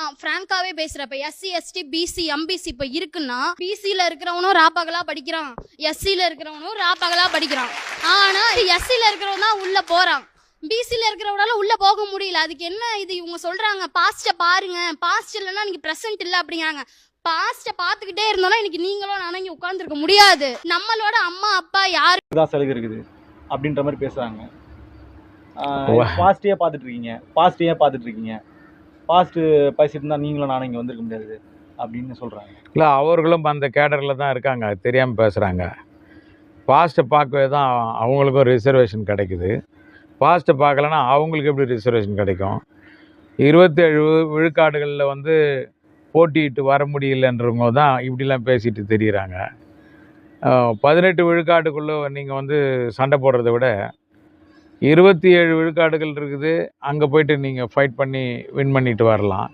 நான் பிராங்காவே பேசுறேன். இப்ப எஸ்சி எஸ்டி பிசி எம்பிசி இப்ப இருக்குன்னா பிசில இருக்கிறவனும் ராப்பகலா படிக்கிறான், எஸ்சில இருக்கிறவனும் ராப்பகலா படிக்கிறான். ஆனா எஸ்சில இருக்கிறவன் தான் உள்ள போறான், பிசில இருக்கிறவனால உள்ள போக முடியல. அதுக்கு என்ன இது இவங்க சொல்றாங்க, பாஸ்ட பாருங்க, பாஸ்ட் இல்லைன்னா இன்னைக்கு பிரசன்ட் இல்லை அப்படிங்கிறாங்க. பாஸ்ட பாத்துக்கிட்டே இருந்தோம்னா இன்னைக்கு நீங்களும் நானும் இங்க உட்கார்ந்துருக்க முடியாது. நம்மளோட அம்மா அப்பா யாரு தான் சலுகை இருக்குது அப்படின்ற மாதிரி பேசுறாங்க. பாஸ்டே பார்த்துட்டு இருக்கீங்க, பாஸ்ட் பேசிட்டு இருந்தா நீங்களும் நானும் இங்கே வந்திருக்க முடியாது அப்படின்னு சொல்கிறாங்க. இல்லை, அவர்களும் அந்த கேடரில் தான் இருக்காங்க, தெரியாமல் பேசுகிறாங்க. பாஸ்ட்டை பார்க்கவே தான் அவங்களுக்கும் ரிசர்வேஷன் கிடைக்குது. பாஸ்ட்டை பார்க்கலன்னா அவங்களுக்கு எப்படி ரிசர்வேஷன் கிடைக்கும்? 27 விழுக்காடுகளில் வந்து போட்டிட்டு வர முடியலன்றவங்க தான் இப்படிலாம் பேசிட்டு தெரியுறாங்க. 18 விழுக்காட்டுக்குள்ளே நீங்கள் வந்து சண்டை போடுறத விட 27 விழுக்காடுகள் இருக்குது, அங்கே போய்ட்டு நீங்கள் ஃபைட் பண்ணி வின் பண்ணிட்டு வரலாம்.